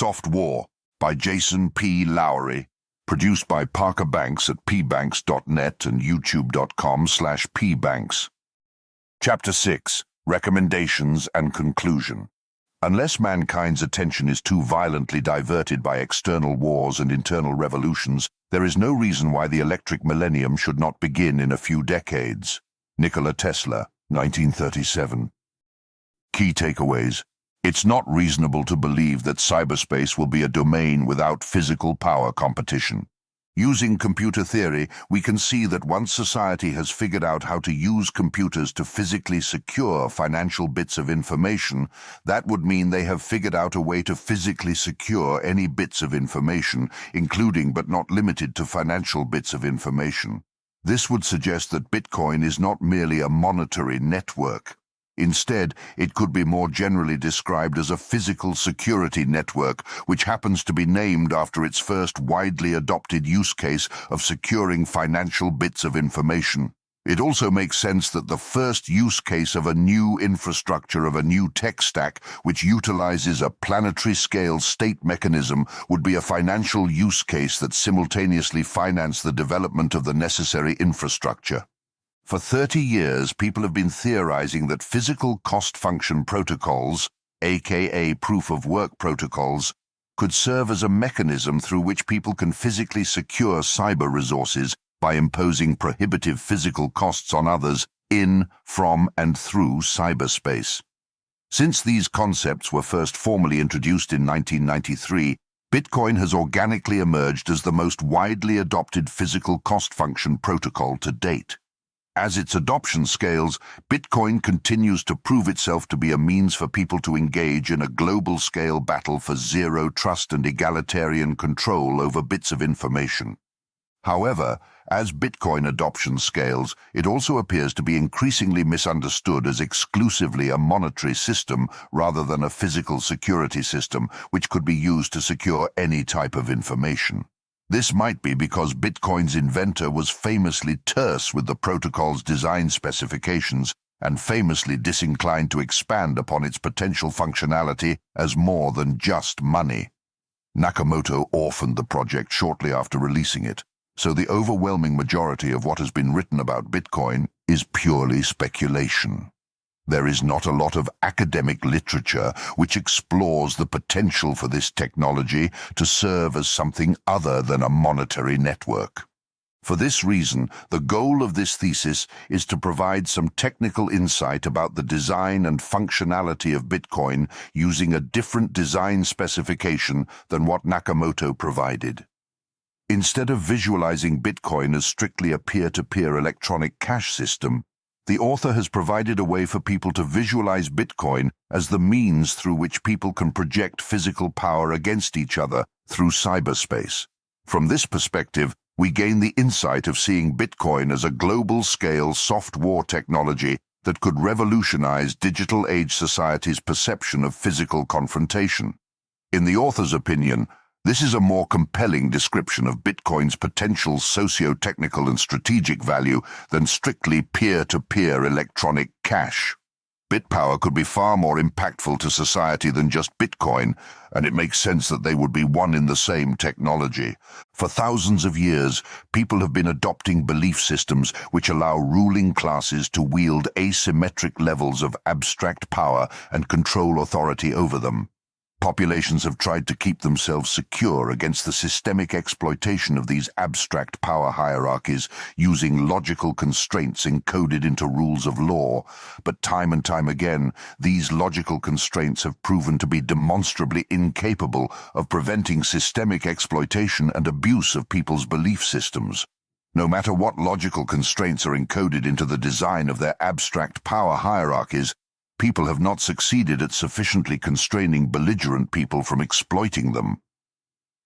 Softwar by Jason P. Lowery, produced by Parker Banks at pbanks.net and youtube.com/pbanks. Chapter 6, Recommendations and Conclusion. Unless mankind's attention is too violently diverted by external wars and internal revolutions, there is no reason why the electric millennium should not begin in a few decades. Nikola Tesla, 1937. Key takeaways. It's not reasonable to believe that cyberspace will be a domain without physical power competition. Using computer theory, we can see that once society has figured out how to use computers to physically secure financial bits of information, that would mean they have figured out a way to physically secure any bits of information, including but not limited to financial bits of information. This would suggest that Bitcoin is not merely a monetary network. Instead, it could be more generally described as a physical security network, which happens to be named after its first widely adopted use case of securing financial bits of information. It also makes sense that the first use case of a new infrastructure of a new tech stack, which utilizes a planetary-scale state mechanism, would be a financial use case that simultaneously financed the development of the necessary infrastructure. For 30 years, people have been theorizing that physical cost-function protocols, aka proof-of-work protocols, could serve as a mechanism through which people can physically secure cyber resources by imposing prohibitive physical costs on others in, from, and through cyberspace. Since these concepts were first formally introduced in 1993, Bitcoin has organically emerged as the most widely adopted physical cost-function protocol to date. As its adoption scales, Bitcoin continues to prove itself to be a means for people to engage in a global-scale battle for zero trust and egalitarian control over bits of information. However, as Bitcoin adoption scales, it also appears to be increasingly misunderstood as exclusively a monetary system rather than a physical security system, which could be used to secure any type of information. This might be because Bitcoin's inventor was famously terse with the protocol's design specifications and famously disinclined to expand upon its potential functionality as more than just money. Nakamoto orphaned the project shortly after releasing it, so the overwhelming majority of what has been written about Bitcoin is purely speculation. There is not a lot of academic literature which explores the potential for this technology to serve as something other than a monetary network. For this reason, the goal of this thesis is to provide some technical insight about the design and functionality of Bitcoin using a different design specification than what Nakamoto provided. Instead of visualizing Bitcoin as strictly a peer-to-peer electronic cash system, the author has provided a way for people to visualize Bitcoin as the means through which people can project physical power against each other through cyberspace. From this perspective, we gain the insight of seeing Bitcoin as a global-scale soft war technology that could revolutionize digital age society's perception of physical confrontation. In the author's opinion, this is a more compelling description of Bitcoin's potential socio-technical and strategic value than strictly peer-to-peer electronic cash. Bitpower could be far more impactful to society than just Bitcoin, and it makes sense that they would be one in the same technology. For thousands of years, people have been adopting belief systems which allow ruling classes to wield asymmetric levels of abstract power and control authority over them. Populations have tried to keep themselves secure against the systemic exploitation of these abstract power hierarchies using logical constraints encoded into rules of law, but time and time again, these logical constraints have proven to be demonstrably incapable of preventing systemic exploitation and abuse of people's belief systems. No matter what logical constraints are encoded into the design of their abstract power hierarchies, people have not succeeded at sufficiently constraining belligerent people from exploiting them.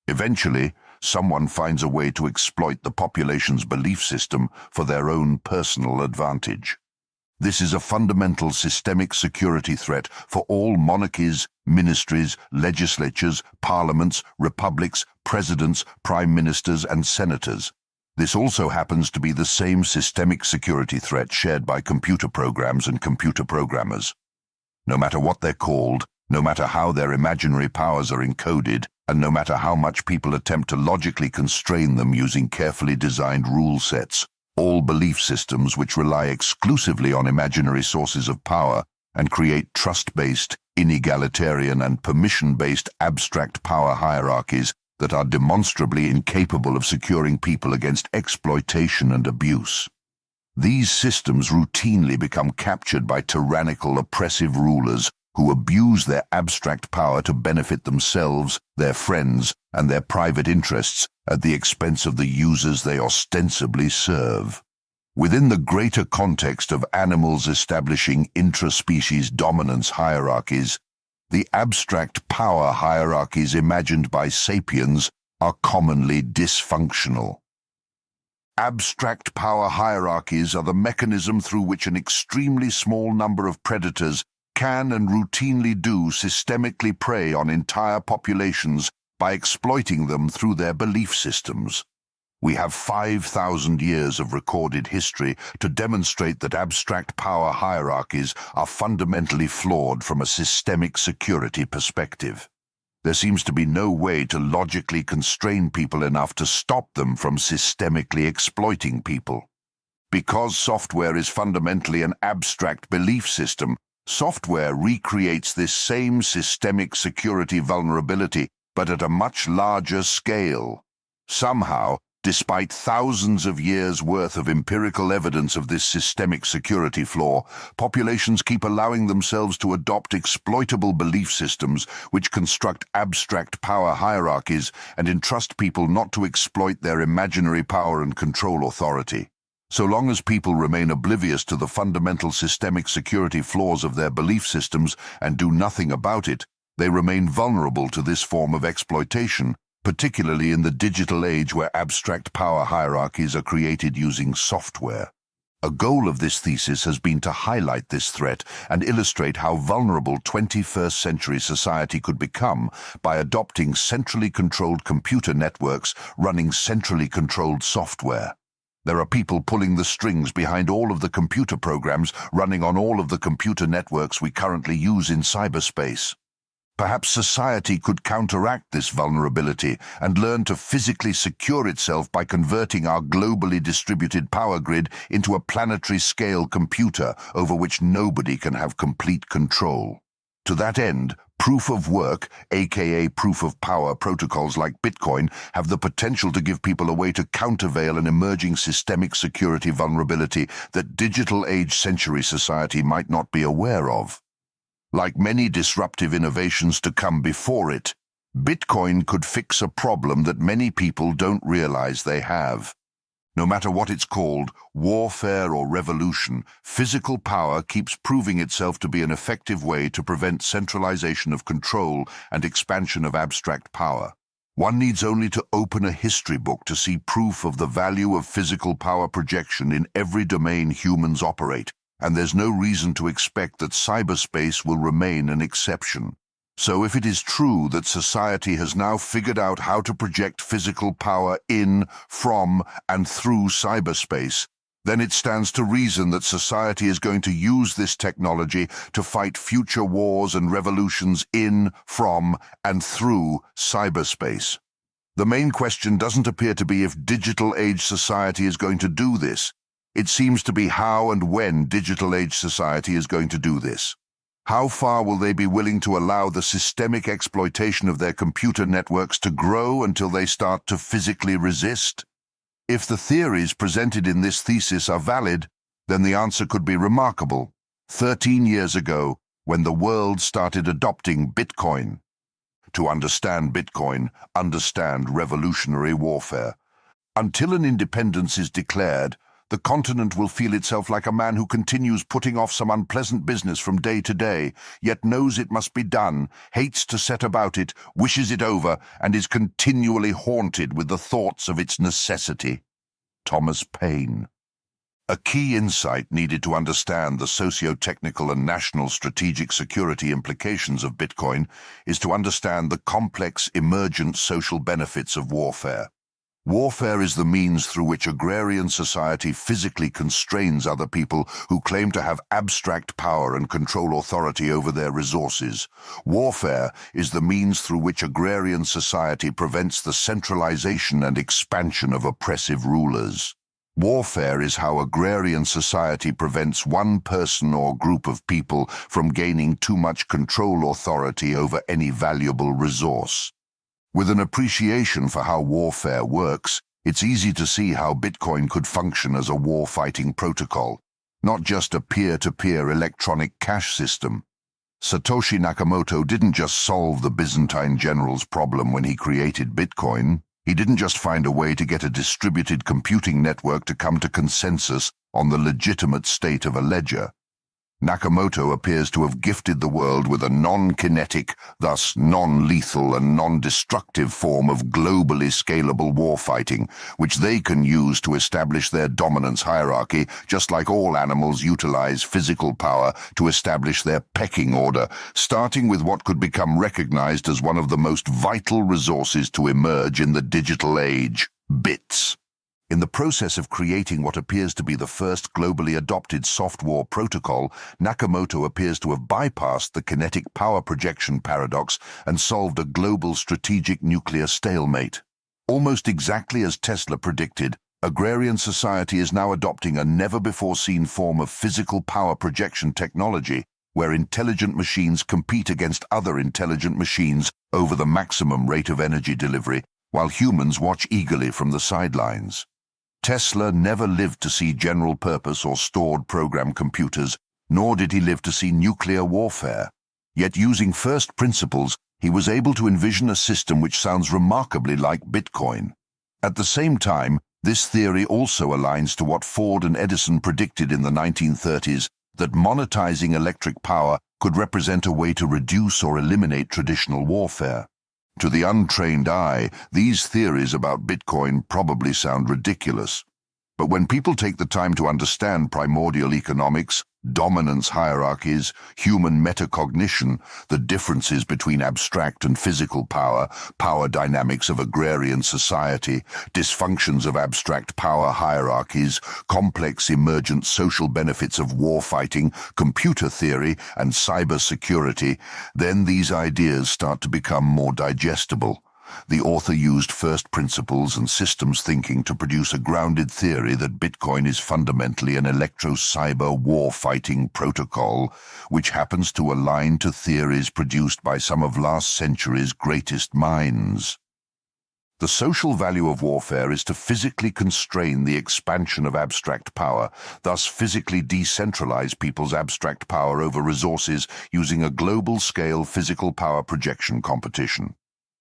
Eventually, someone finds a way to exploit the population's belief system for their own personal advantage. This is a fundamental systemic security threat for all monarchies, ministries, legislatures, parliaments, republics, presidents, prime ministers, and senators. This also happens to be the same systemic security threat shared by computer programs and computer programmers. No matter what they're called, No matter how their imaginary powers are encoded, and no matter how much people attempt to logically constrain them using carefully designed rule sets, all belief systems which rely exclusively on imaginary sources of power and create trust-based, inegalitarian, and permission-based abstract power hierarchies that are demonstrably incapable of securing people against exploitation and abuse. These systems routinely become captured by tyrannical, oppressive rulers who abuse their abstract power to benefit themselves, their friends, and their private interests at the expense of the users they ostensibly serve. Within the greater context of animals establishing intraspecies dominance hierarchies, the abstract power hierarchies imagined by sapiens are commonly dysfunctional. Abstract power hierarchies are the mechanism through which an extremely small number of predators can and routinely do systemically prey on entire populations by exploiting them through their belief systems. We have 5,000 years of recorded history to demonstrate that abstract power hierarchies are fundamentally flawed from a systemic security perspective. There seems to be no way to logically constrain people enough to stop them from systemically exploiting people. Because software is fundamentally an abstract belief system, software recreates this same systemic security vulnerability, but at a much larger scale. Somehow, despite thousands of years' worth of empirical evidence of this systemic security flaw, populations keep allowing themselves to adopt exploitable belief systems which construct abstract power hierarchies and entrust people not to exploit their imaginary power and control authority. So long as people remain oblivious to the fundamental systemic security flaws of their belief systems and do nothing about it, they remain vulnerable to this form of exploitation, particularly in the digital age where abstract power hierarchies are created using software. A goal of this thesis has been to highlight this threat and illustrate how vulnerable 21st century society could become by adopting centrally controlled computer networks running centrally controlled software. There are people pulling the strings behind all of the computer programs running on all of the computer networks we currently use in cyberspace. Perhaps society could counteract this vulnerability and learn to physically secure itself by converting our globally distributed power grid into a planetary-scale computer over which nobody can have complete control. To that end, proof-of-work, aka proof-of-power protocols like Bitcoin, have the potential to give people a way to countervail an emerging systemic security vulnerability that digital-age century society might not be aware of. Like many disruptive innovations to come before it, Bitcoin could fix a problem that many people don't realize they have. No matter what it's called, warfare or revolution, physical power keeps proving itself to be an effective way to prevent centralization of control and expansion of abstract power. One needs only to open a history book to see proof of the value of physical power projection in every domain humans operate, and there's no reason to expect that cyberspace will remain an exception. So if it is true that society has now figured out how to project physical power in, from, and through cyberspace, then it stands to reason that society is going to use this technology to fight future wars and revolutions in, from, and through cyberspace. The main question doesn't appear to be if digital-age society is going to do this. It seems to be how and when digital-age society is going to do this. How far will they be willing to allow the systemic exploitation of their computer networks to grow until they start to physically resist? If the theories presented in this thesis are valid, then the answer could be remarkable. 13 years ago, when the world started adopting Bitcoin. To understand Bitcoin, understand revolutionary warfare. Until an independence is declared, the continent will feel itself like a man who continues putting off some unpleasant business from day to day, yet knows it must be done, hates to set about it, wishes it over, and is continually haunted with the thoughts of its necessity. Thomas Paine. A key insight needed to understand the socio-technical and national strategic security implications of Bitcoin is to understand the complex, emergent social benefits of warfare. Warfare is the means through which agrarian society physically constrains other people who claim to have abstract power and control authority over their resources. Warfare is the means through which agrarian society prevents the centralization and expansion of oppressive rulers. Warfare is how agrarian society prevents one person or group of people from gaining too much control authority over any valuable resource. With an appreciation for how warfare works, it's easy to see how Bitcoin could function as a war-fighting protocol, not just a peer-to-peer electronic cash system. Satoshi Nakamoto didn't just solve the Byzantine general's problem when he created Bitcoin. He didn't just find a way to get a distributed computing network to come to consensus on the legitimate state of a ledger. Nakamoto appears to have gifted the world with a non-kinetic, thus non-lethal and non-destructive form of globally scalable warfighting, which they can use to establish their dominance hierarchy, just like all animals utilize physical power to establish their pecking order, starting with what could become recognized as one of the most vital resources to emerge in the digital age: bits. In the process of creating what appears to be the first globally adopted Softwar protocol, Nakamoto appears to have bypassed the kinetic power projection paradox and solved a global strategic nuclear stalemate. Almost exactly as Tesla predicted, agrarian society is now adopting a never-before-seen form of physical power projection technology, where intelligent machines compete against other intelligent machines over the maximum rate of energy delivery, while humans watch eagerly from the sidelines. Tesla never lived to see general-purpose or stored program computers, nor did he live to see nuclear warfare. Yet using first principles, he was able to envision a system which sounds remarkably like Bitcoin. At the same time, this theory also aligns to what Ford and Edison predicted in the 1930s, that monetizing electric power could represent a way to reduce or eliminate traditional warfare. To the untrained eye, these theories about Bitcoin probably sound ridiculous. But when people take the time to understand primordial economics, dominance hierarchies, human metacognition, the differences between abstract and physical power, power dynamics of agrarian society, dysfunctions of abstract power hierarchies, complex emergent social benefits of warfighting, computer theory, and cybersecurity, then these ideas start to become more digestible. The author used first principles and systems thinking to produce a grounded theory that Bitcoin is fundamentally an electro-cyber war-fighting protocol, which happens to align to theories produced by some of last century's greatest minds. The social value of warfare is to physically constrain the expansion of abstract power, thus physically decentralize people's abstract power over resources using a global-scale physical power projection competition.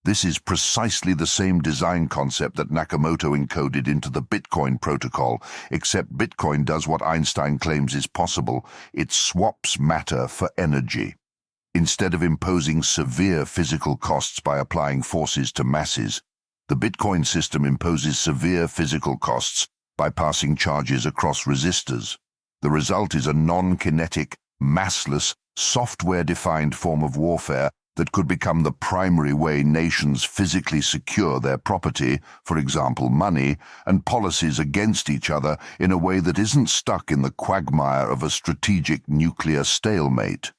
This is precisely the same design concept that Nakamoto encoded into the Bitcoin protocol, except Bitcoin does what Einstein claims is possible: it swaps matter for energy. Instead of imposing severe physical costs by applying forces to masses, the Bitcoin system imposes severe physical costs by passing charges across resistors. The result is a non-kinetic, massless, software-defined form of warfare that could become the primary way nations physically secure their property, for example money, and policies against each other in a way that isn't stuck in the quagmire of a strategic nuclear stalemate.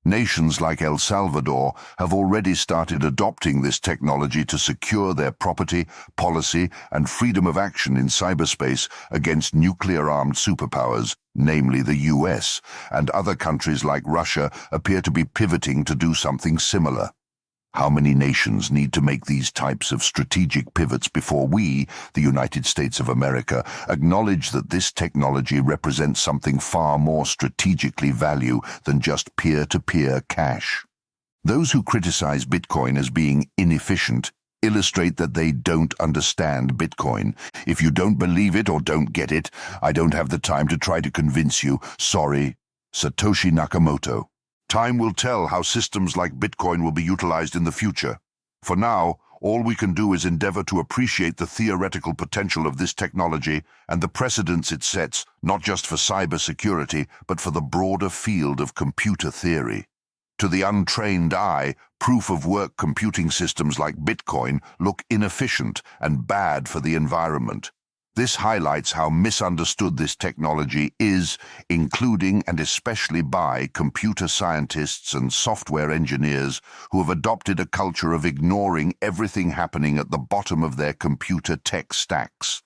Nations like El Salvador have already started adopting this technology to secure their property, policy, and freedom of action in cyberspace against nuclear-armed superpowers, namely the US, and other countries like Russia appear to be pivoting to do something similar. How many nations need to make these types of strategic pivots before we, the United States of America, acknowledge that this technology represents something far more strategically value than just peer-to-peer cash? Those who criticize Bitcoin as being inefficient illustrate that they don't understand Bitcoin. If you don't believe it or don't get it, I don't have the time to try to convince you. Sorry. Satoshi Nakamoto. Time will tell how systems like Bitcoin will be utilized in the future. For now, all we can do is endeavor to appreciate the theoretical potential of this technology and the precedents it sets, not just for cybersecurity, but for the broader field of computer theory. To the untrained eye, proof-of-work computing systems like Bitcoin look inefficient and bad for the environment. This highlights how misunderstood this technology is, including and especially by computer scientists and software engineers who have adopted a culture of ignoring everything happening at the bottom of their computer tech stacks.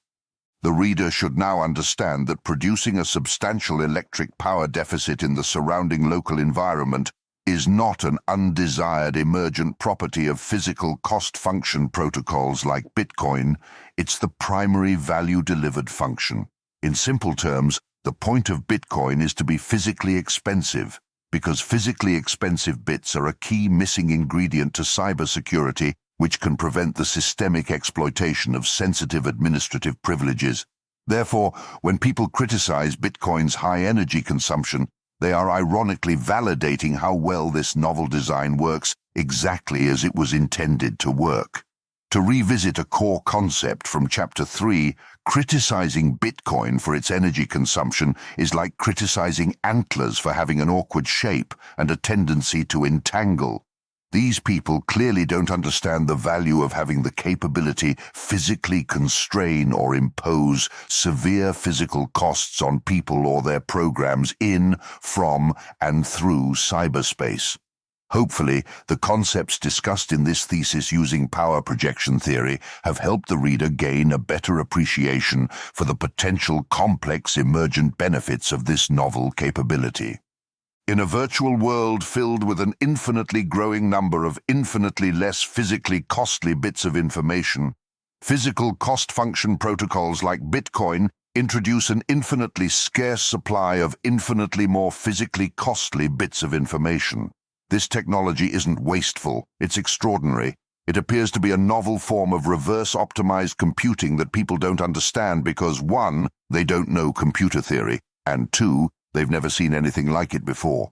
The reader should now understand that producing a substantial electric power deficit in the surrounding local environment is not an undesired emergent property of physical cost-function protocols like Bitcoin. It's the primary value-delivered function. In simple terms, the point of Bitcoin is to be physically expensive, because physically expensive bits are a key missing ingredient to cybersecurity, which can prevent the systemic exploitation of sensitive administrative privileges. Therefore, when people criticize Bitcoin's high energy consumption, they are ironically validating how well this novel design works exactly as it was intended to work. To revisit a core concept from Chapter 3, criticizing Bitcoin for its energy consumption is like criticizing antlers for having an awkward shape and a tendency to entangle. These people clearly don't understand the value of having the capability physically constrain or impose severe physical costs on people or their programs in, from, and through cyberspace. Hopefully, the concepts discussed in this thesis using power projection theory have helped the reader gain a better appreciation for the potential complex emergent benefits of this novel capability. In a virtual world filled with an infinitely growing number of infinitely less physically costly bits of information, physical cost-function protocols like Bitcoin introduce an infinitely scarce supply of infinitely more physically costly bits of information. This technology isn't wasteful, it's extraordinary. It appears to be a novel form of reverse-optimized computing that people don't understand because 1, they don't know computer theory, and 2, they've never seen anything like it before.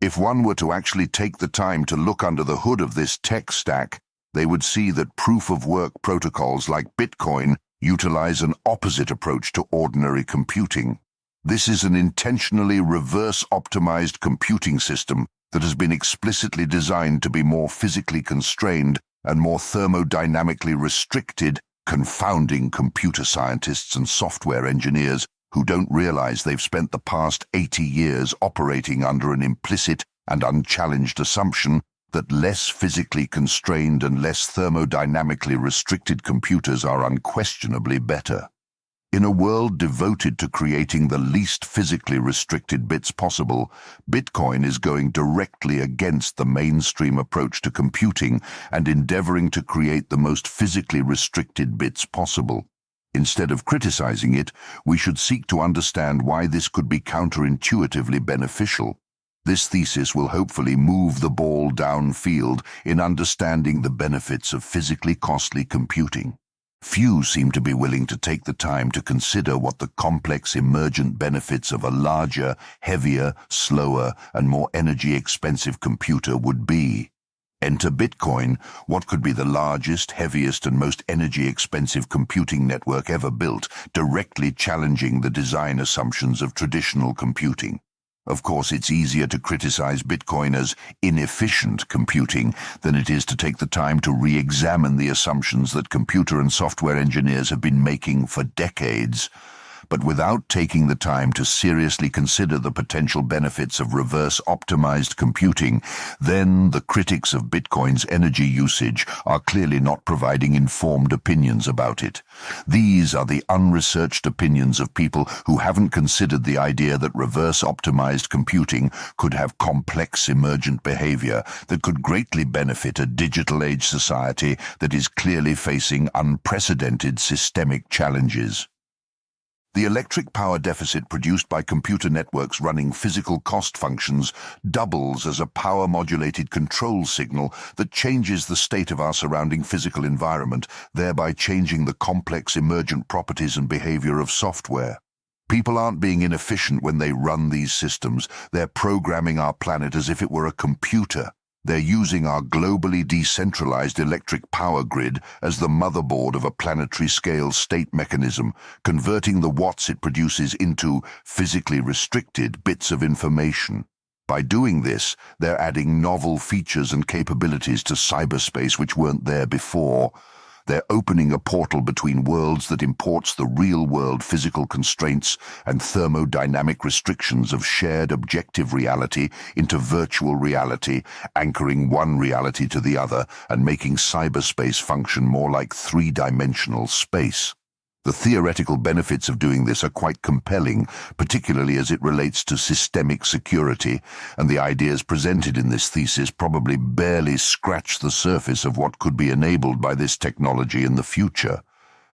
If one were to actually take the time to look under the hood of this tech stack, they would see that proof-of-work protocols like Bitcoin utilize an opposite approach to ordinary computing. This is an intentionally reverse-optimized computing system that has been explicitly designed to be more physically constrained and more thermodynamically restricted, confounding computer scientists and software engineers who don't realize they've spent the past 80 years operating under an implicit and unchallenged assumption that less physically constrained and less thermodynamically restricted computers are unquestionably better. In a world devoted to creating the least physically restricted bits possible, Bitcoin is going directly against the mainstream approach to computing and endeavoring to create the most physically restricted bits possible. Instead of criticizing it, we should seek to understand why this could be counterintuitively beneficial. This thesis will hopefully move the ball downfield in understanding the benefits of physically costly computing. Few seem to be willing to take the time to consider what the complex emergent benefits of a larger, heavier, slower, and more energy-expensive computer would be. Enter Bitcoin, what could be the largest, heaviest, and most energy-expensive computing network ever built, directly challenging the design assumptions of traditional computing. Of course, it's easier to criticize Bitcoin as inefficient computing than it is to take the time to re-examine the assumptions that computer and software engineers have been making for decades. But without taking the time to seriously consider the potential benefits of reverse-optimized computing, then the critics of Bitcoin's energy usage are clearly not providing informed opinions about it. These are the unresearched opinions of people who haven't considered the idea that reverse-optimized computing could have complex emergent behavior that could greatly benefit a digital-age society that is clearly facing unprecedented systemic challenges. The electric power deficit produced by computer networks running physical cost functions doubles as a power-modulated control signal that changes the state of our surrounding physical environment, thereby changing the complex emergent properties and behavior of software. People aren't being inefficient when they run these systems. They're programming our planet as if it were a computer. They're using our globally decentralized electric power grid as the motherboard of a planetary-scale state mechanism, converting the watts it produces into physically restricted bits of information. By doing this, they're adding novel features and capabilities to cyberspace which weren't there before. They're opening a portal between worlds that imports the real-world physical constraints and thermodynamic restrictions of shared objective reality into virtual reality, anchoring one reality to the other and making cyberspace function more like three-dimensional space. The theoretical benefits of doing this are quite compelling, particularly as it relates to systemic security, and the ideas presented in this thesis probably barely scratch the surface of what could be enabled by this technology in the future.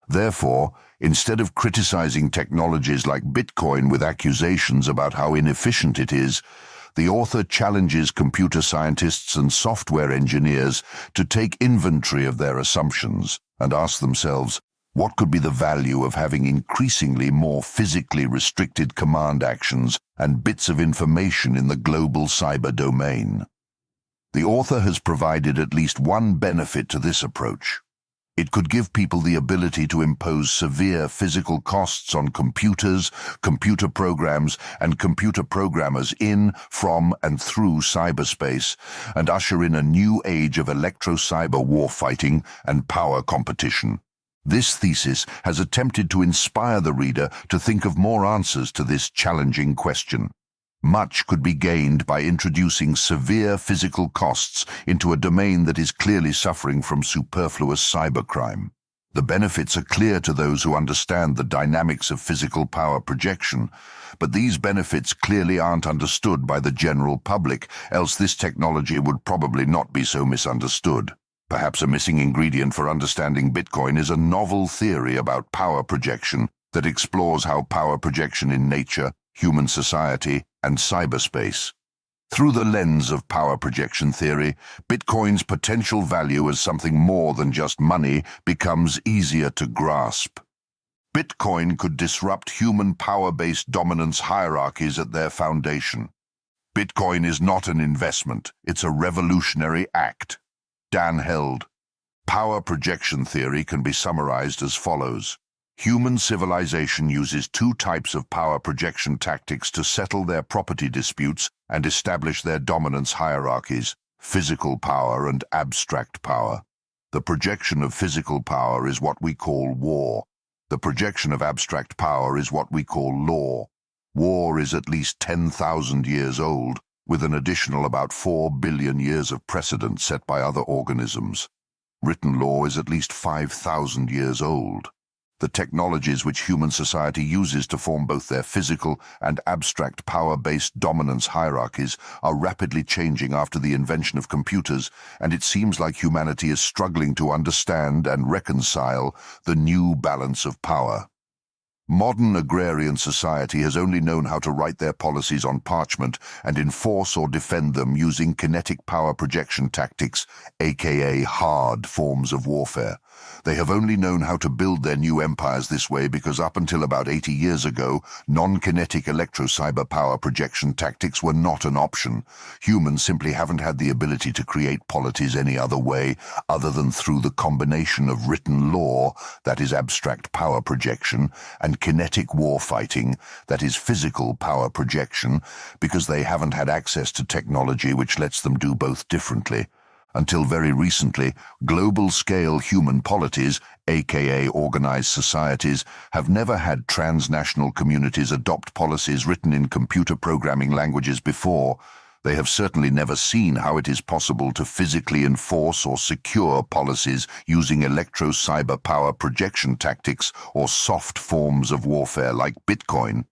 Therefore, instead of criticizing technologies like Bitcoin with accusations about how inefficient it is, the author challenges computer scientists and software engineers to take inventory of their assumptions and ask themselves, what could be the value of having increasingly more physically restricted command actions and bits of information in the global cyber domain? The author has provided at least one benefit to this approach. It could give people the ability to impose severe physical costs on computers, computer programs, and computer programmers in, from, and through cyberspace, and usher in a new age of electro-cyber warfighting and power competition. This thesis has attempted to inspire the reader to think of more answers to this challenging question. Much could be gained by introducing severe physical costs into a domain that is clearly suffering from superfluous cybercrime. The benefits are clear to those who understand the dynamics of physical power projection, but these benefits clearly aren't understood by the general public, else this technology would probably not be so misunderstood. Perhaps a missing ingredient for understanding Bitcoin is a novel theory about power projection that explores how power projection in nature, human society, and cyberspace. Through the lens of power projection theory, Bitcoin's potential value as something more than just money becomes easier to grasp. Bitcoin could disrupt human power-based dominance hierarchies at their foundation. Bitcoin is not an investment, it's a revolutionary act. Dan held. Power projection theory can be summarized as follows. Human civilization uses two types of power projection tactics to settle their property disputes and establish their dominance hierarchies: physical power and abstract power. The projection of physical power is what we call war. The projection of abstract power is what we call law. War is at least 10,000 years old, with an additional about 4 billion years of precedent set by other organisms. Written law is at least 5,000 years old. The technologies which human society uses to form both their physical and abstract power-based dominance hierarchies are rapidly changing after the invention of computers, and it seems like humanity is struggling to understand and reconcile the new balance of power. Modern agrarian society has only known how to write their policies on parchment and enforce or defend them using kinetic power projection tactics, aka hard forms of warfare. They have only known how to build their new empires this way because up until about 80 years ago, non-kinetic electro-cyber power projection tactics were not an option. Humans simply haven't had the ability to create polities any other way other than through the combination of written law, that is abstract power projection, and kinetic warfighting, that is physical power projection, because they haven't had access to technology which lets them do both differently. Until very recently, global-scale human polities, aka organized societies, have never had transnational communities adopt policies written in computer programming languages before. They have certainly never seen how it is possible to physically enforce or secure policies using electro-cyber power projection tactics or soft forms of warfare like Bitcoin.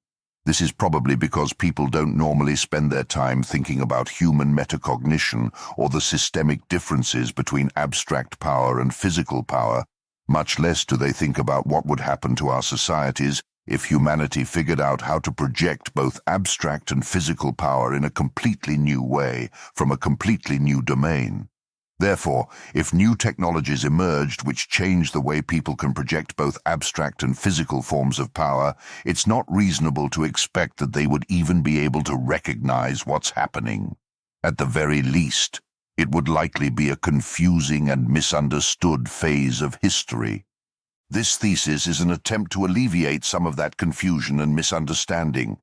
This is probably because people don't normally spend their time thinking about human metacognition or the systemic differences between abstract power and physical power. Much less do they think about what would happen to our societies if humanity figured out how to project both abstract and physical power in a completely new way, from a completely new domain. Therefore, if new technologies emerged which change the way people can project both abstract and physical forms of power, it's not reasonable to expect that they would even be able to recognize what's happening. At the very least, it would likely be a confusing and misunderstood phase of history. This thesis is an attempt to alleviate some of that confusion and misunderstanding.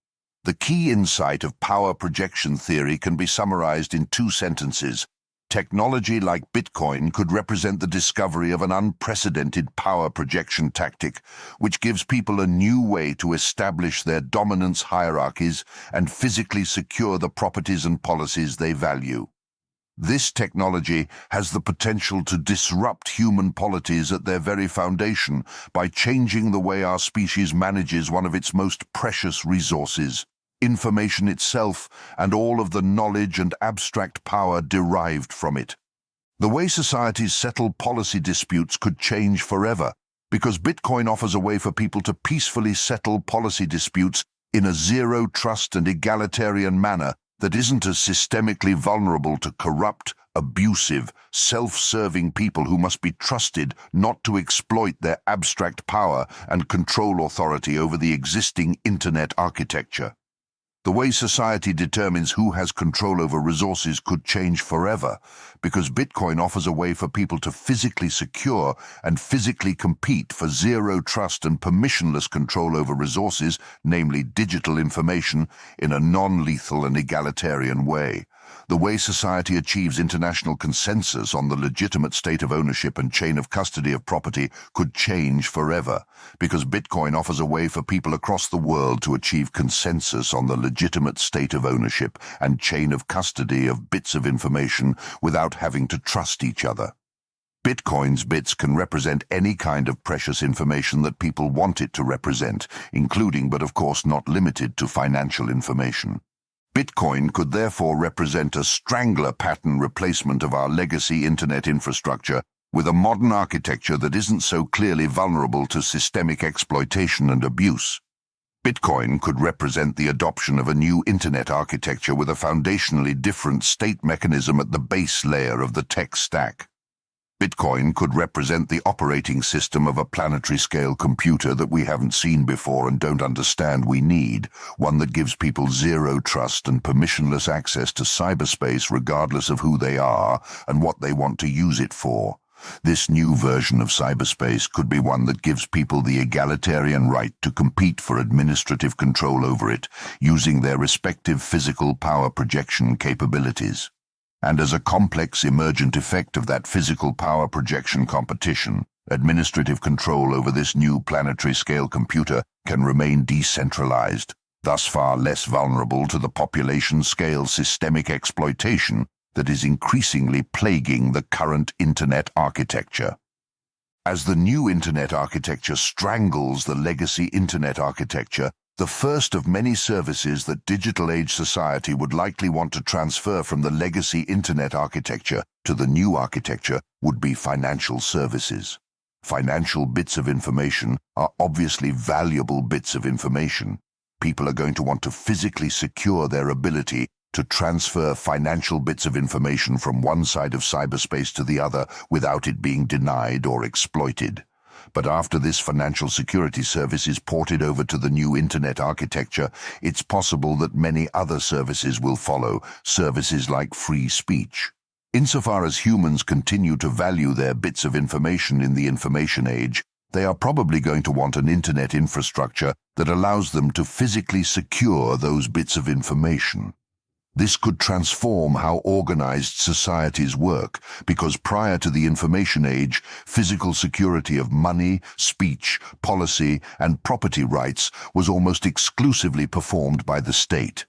The key insight of power projection theory can be summarized in 2 sentences. Technology like Bitcoin could represent the discovery of an unprecedented power projection tactic, which gives people a new way to establish their dominance hierarchies and physically secure the properties and policies they value. This technology has the potential to disrupt human polities at their very foundation by changing the way our species manages one of its most precious resources, information itself and all of the knowledge and abstract power derived from it. The way societies settle policy disputes could change forever, because Bitcoin offers a way for people to peacefully settle policy disputes in a zero-trust and egalitarian manner that isn't as systemically vulnerable to corrupt, abusive, self-serving people who must be trusted not to exploit their abstract power and control authority over the existing internet architecture. The way society determines who has control over resources could change forever, because Bitcoin offers a way for people to physically secure and physically compete for zero trust and permissionless control over resources, namely digital information, in a non-lethal and egalitarian way. The way society achieves international consensus on the legitimate state of ownership and chain of custody of property could change forever, because Bitcoin offers a way for people across the world to achieve consensus on the legitimate state of ownership and chain of custody of bits of information without having to trust each other. Bitcoin's bits can represent any kind of precious information that people want it to represent, including but of course not limited to financial information. Bitcoin could therefore represent a strangler pattern replacement of our legacy internet infrastructure with a modern architecture that isn't so clearly vulnerable to systemic exploitation and abuse. Bitcoin could represent the adoption of a new internet architecture with a foundationally different state mechanism at the base layer of the tech stack. Bitcoin could represent the operating system of a planetary-scale computer that we haven't seen before and don't understand we need, one that gives people zero trust and permissionless access to cyberspace regardless of who they are and what they want to use it for. This new version of cyberspace could be one that gives people the egalitarian right to compete for administrative control over it, using their respective physical power projection capabilities. And as a complex emergent effect of that physical power projection competition, administrative control over this new planetary-scale computer can remain decentralized, thus far less vulnerable to the population-scale systemic exploitation that is increasingly plaguing the current internet architecture. As the new internet architecture strangles the legacy internet architecture, the first of many services that digital-age society would likely want to transfer from the legacy internet architecture to the new architecture would be financial services. Financial bits of information are obviously valuable bits of information. People are going to want to physically secure their ability to transfer financial bits of information from one side of cyberspace to the other without it being denied or exploited. But after this financial security service is ported over to the new internet architecture, it's possible that many other services will follow, services like free speech. Insofar as humans continue to value their bits of information in the information age, they are probably going to want an internet infrastructure that allows them to physically secure those bits of information. This could transform how organized societies work, because prior to the information age, physical security of money, speech, policy, and property rights was almost exclusively performed by the state.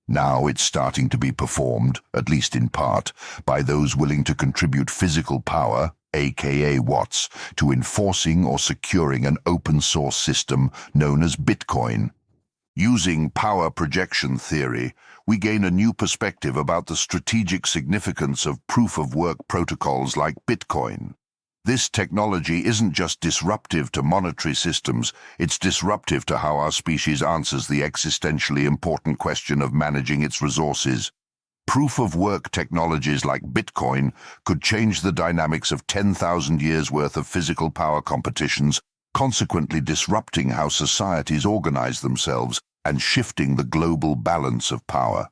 Now it's starting to be performed, at least in part, by those willing to contribute physical power, aka watts, to enforcing or securing an open-source system known as Bitcoin. Using power projection theory, we gain a new perspective about the strategic significance of proof-of-work protocols like Bitcoin. This technology isn't just disruptive to monetary systems, it's disruptive to how our species answers the existentially important question of managing its resources. Proof-of-work technologies like Bitcoin could change the dynamics of 10,000 years' worth of physical power competitions, consequently disrupting how societies organize themselves and shifting the global balance of power.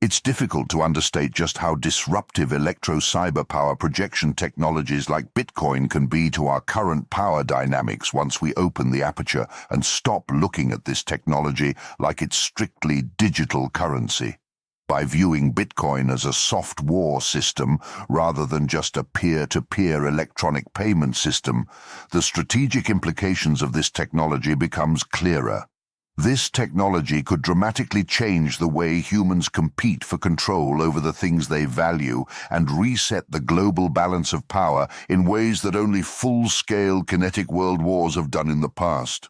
It's difficult to understate just how disruptive electro-cyber power projection technologies like Bitcoin can be to our current power dynamics once we open the aperture and stop looking at this technology like it's strictly digital currency. By viewing Bitcoin as a softwar system rather than just a peer-to-peer electronic payment system, the strategic implications of this technology becomes clearer. This technology could dramatically change the way humans compete for control over the things they value and reset the global balance of power in ways that only full-scale kinetic world wars have done in the past.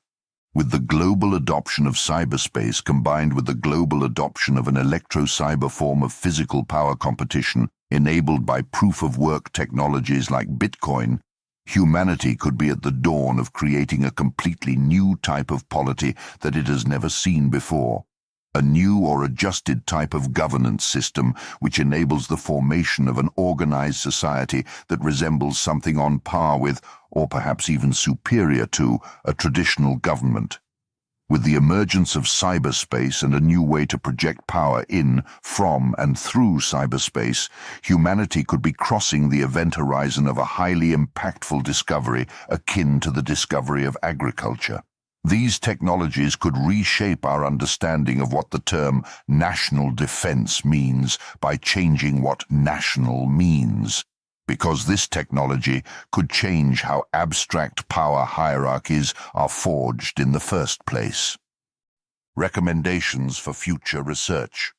With the global adoption of cyberspace combined with the global adoption of an electro-cyber form of physical power competition enabled by proof-of-work technologies like Bitcoin, humanity could be at the dawn of creating a completely new type of polity that it has never seen before. A new or adjusted type of governance system which enables the formation of an organized society that resembles something on par with, or perhaps even superior to, a traditional government. With the emergence of cyberspace and a new way to project power in, from, and through cyberspace, humanity could be crossing the event horizon of a highly impactful discovery akin to the discovery of agriculture. These technologies could reshape our understanding of what the term national defense means by changing what national means, because this technology could change how abstract power hierarchies are forged in the first place. Recommendations for future research.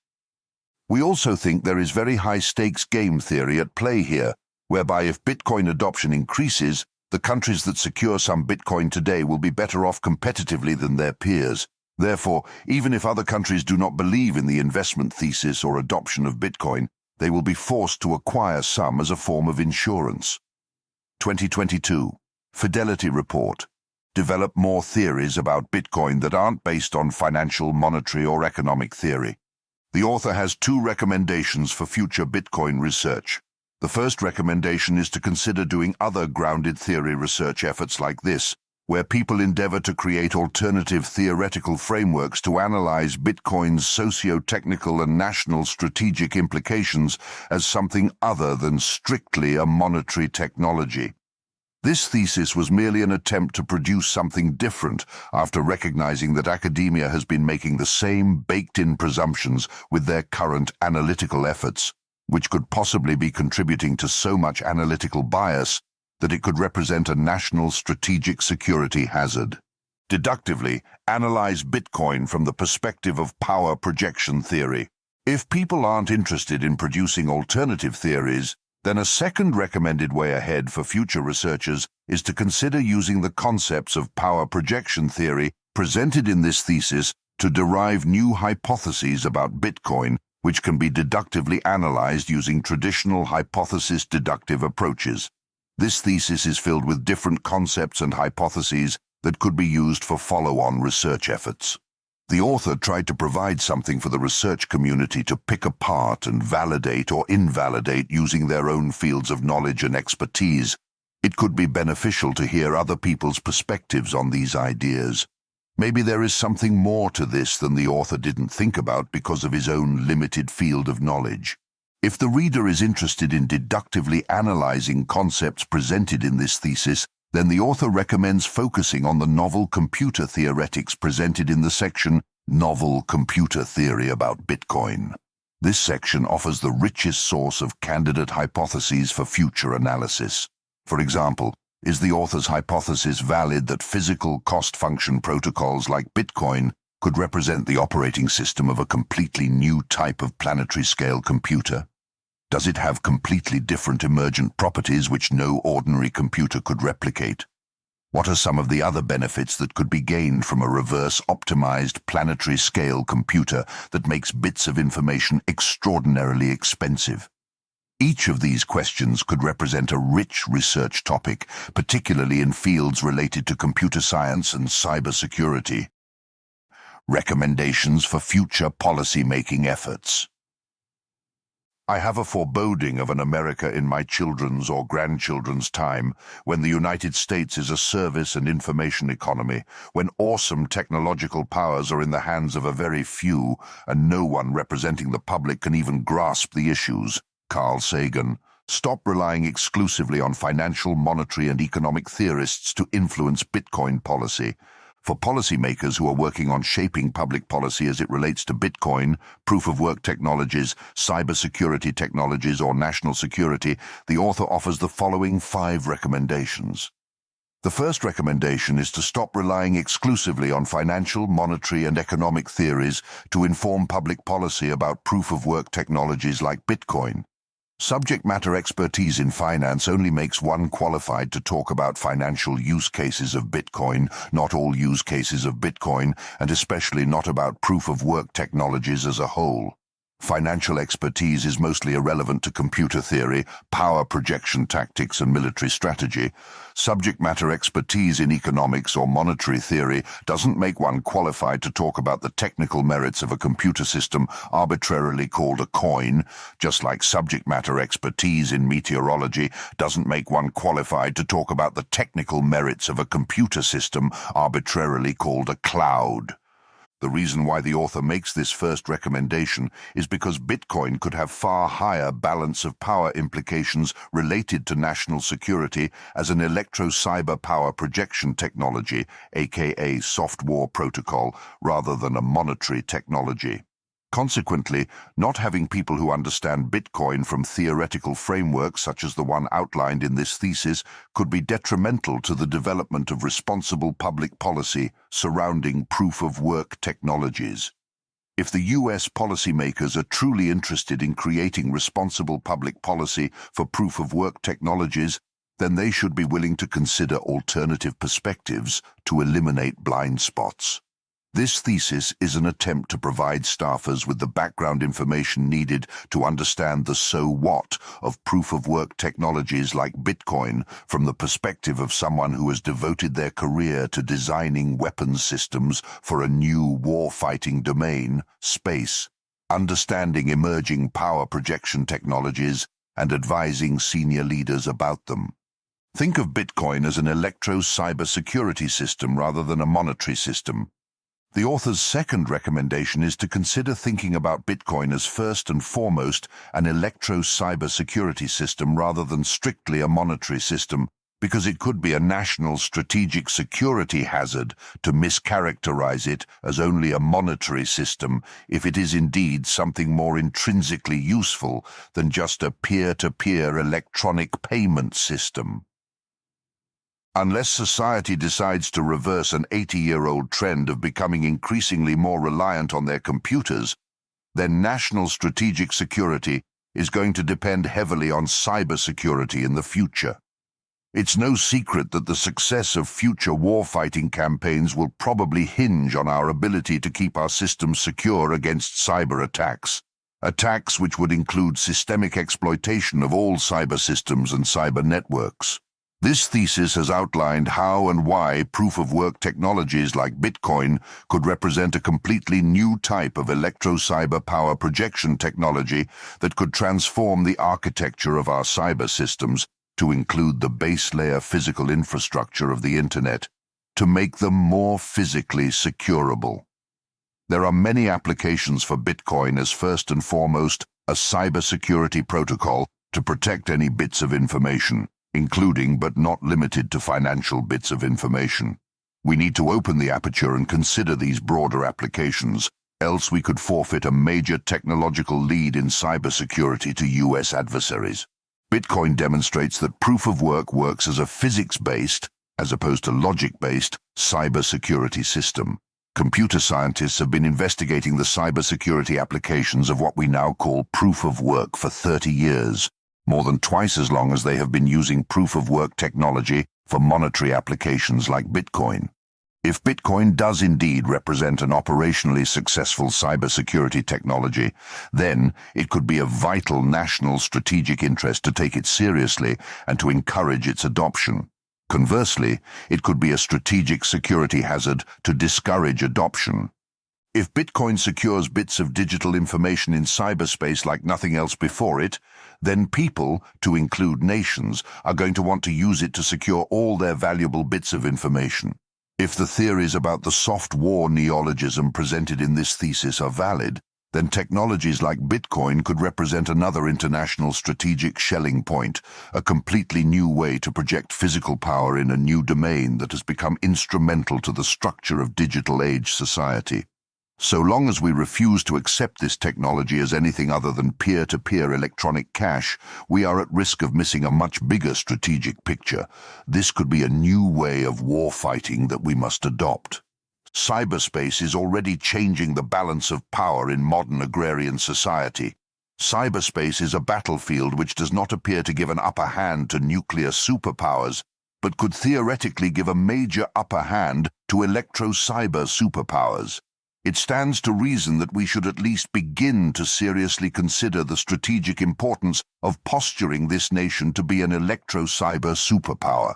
We also think there is very high-stakes game theory at play here, whereby if Bitcoin adoption increases, the countries that secure some Bitcoin today will be better off competitively than their peers. Therefore, even if other countries do not believe in the investment thesis or adoption of Bitcoin, they will be forced to acquire some as a form of insurance. 2022. Fidelity Report. Develop more theories about Bitcoin that aren't based on financial, monetary, or economic theory. The author has 2 recommendations for future Bitcoin research. The first recommendation is to consider doing other grounded theory research efforts like this, where people endeavor to create alternative theoretical frameworks to analyze Bitcoin's socio-technical and national strategic implications as something other than strictly a monetary technology. This thesis was merely an attempt to produce something different after recognizing that academia has been making the same baked-in presumptions with their current analytical efforts, which could possibly be contributing to so much analytical bias that it could represent a national strategic security hazard. Deductively, analyze Bitcoin from the perspective of power projection theory. If people aren't interested in producing alternative theories, then a second recommended way ahead for future researchers is to consider using the concepts of power projection theory presented in this thesis to derive new hypotheses about Bitcoin, which can be deductively analyzed using traditional hypothesis-deductive approaches. This thesis is filled with different concepts and hypotheses that could be used for follow-on research efforts. The author tried to provide something for the research community to pick apart and validate or invalidate using their own fields of knowledge and expertise. It could be beneficial to hear other people's perspectives on these ideas. Maybe there is something more to this than the author didn't think about because of his own limited field of knowledge. If the reader is interested in deductively analyzing concepts presented in this thesis, then the author recommends focusing on the novel computer theoretics presented in the section Novel Computer Theory about Bitcoin. This section offers the richest source of candidate hypotheses for future analysis. For example, is the author's hypothesis valid that physical cost function protocols like Bitcoin could represent the operating system of a completely new type of planetary scale computer? Does it have completely different emergent properties which no ordinary computer could replicate? What are some of the other benefits that could be gained from a reverse-optimized planetary scale computer that makes bits of information extraordinarily expensive? Each of these questions could represent a rich research topic, particularly in fields related to computer science and cybersecurity. Recommendations for future policy-making efforts. I have a foreboding of an America in my children's or grandchildren's time, when the United States is a service and information economy, when awesome technological powers are in the hands of a very few, and no one representing the public can even grasp the issues. Carl Sagan. Stop relying exclusively on financial, monetary, and economic theorists to influence Bitcoin policy. For policymakers who are working on shaping public policy as it relates to Bitcoin, proof-of-work technologies, cybersecurity technologies, or national security, the author offers the following 5 recommendations. The first recommendation is to stop relying exclusively on financial, monetary, and economic theories to inform public policy about proof-of-work technologies like Bitcoin. Subject matter expertise in finance only makes one qualified to talk about financial use cases of Bitcoin, not all use cases of Bitcoin, and especially not about proof-of-work technologies as a whole. Financial expertise is mostly irrelevant to computer theory, power projection tactics, and military strategy. Subject matter expertise in economics or monetary theory doesn't make one qualified to talk about the technical merits of a computer system arbitrarily called a coin, just like subject matter expertise in meteorology doesn't make one qualified to talk about the technical merits of a computer system arbitrarily called a cloud. The reason why the author makes this first recommendation is because Bitcoin could have far higher balance of power implications related to national security as an electro-cyber power projection technology, aka Softwar protocol, rather than a monetary technology. Consequently, not having people who understand Bitcoin from theoretical frameworks such as the one outlined in this thesis could be detrimental to the development of responsible public policy surrounding proof-of-work technologies. If the US policymakers are truly interested in creating responsible public policy for proof-of-work technologies, then they should be willing to consider alternative perspectives to eliminate blind spots. This thesis is an attempt to provide staffers with the background information needed to understand the so what of proof-of-work technologies like Bitcoin from the perspective of someone who has devoted their career to designing weapons systems for a new war-fighting domain, space, understanding emerging power projection technologies, and advising senior leaders about them. Think of Bitcoin as an electro-cybersecurity system rather than a monetary system. The author's second recommendation is to consider thinking about Bitcoin as first and foremost an electro-cybersecurity system rather than strictly a monetary system, because it could be a national strategic security hazard to mischaracterize it as only a monetary system if it is indeed something more intrinsically useful than just a peer-to-peer electronic payment system. Unless society decides to reverse an 80-year-old trend of becoming increasingly more reliant on their computers, then national strategic security is going to depend heavily on cybersecurity in the future. It's no secret that the success of future warfighting campaigns will probably hinge on our ability to keep our systems secure against cyber attacks. Attacks which would include systemic exploitation of all cyber systems and cyber networks. This thesis has outlined how and why proof-of-work technologies like Bitcoin could represent a completely new type of electro-cyber power projection technology that could transform the architecture of our cyber systems to include the base layer physical infrastructure of the Internet, to make them more physically securable. There are many applications for Bitcoin as first and foremost a cybersecurity protocol to protect any bits of information, including but not limited to financial bits of information. We need to open the aperture and consider these broader applications, else we could forfeit a major technological lead in cybersecurity to US adversaries. Bitcoin demonstrates that proof-of-work works as a physics-based, as opposed to logic-based, cybersecurity system. Computer scientists have been investigating the cybersecurity applications of what we now call proof-of-work for 30 years. More than twice as long as they have been using proof-of-work technology for monetary applications like Bitcoin. If Bitcoin does indeed represent an operationally successful cybersecurity technology, then it could be of vital national strategic interest to take it seriously and to encourage its adoption. Conversely, it could be a strategic security hazard to discourage adoption. If Bitcoin secures bits of digital information in cyberspace like nothing else before it, then people, to include nations, are going to want to use it to secure all their valuable bits of information. If the theories about the Softwar neologism presented in this thesis are valid, then technologies like Bitcoin could represent another international strategic shelling point, a completely new way to project physical power in a new domain that has become instrumental to the structure of digital age society. So long as we refuse to accept this technology as anything other than peer-to-peer electronic cash, we are at risk of missing a much bigger strategic picture. This could be a new way of war fighting that we must adopt. Cyberspace is already changing the balance of power in modern agrarian society. Cyberspace is a battlefield which does not appear to give an upper hand to nuclear superpowers, but could theoretically give a major upper hand to electro-cyber superpowers. It stands to reason that we should at least begin to seriously consider the strategic importance of posturing this nation to be an electro-cyber superpower.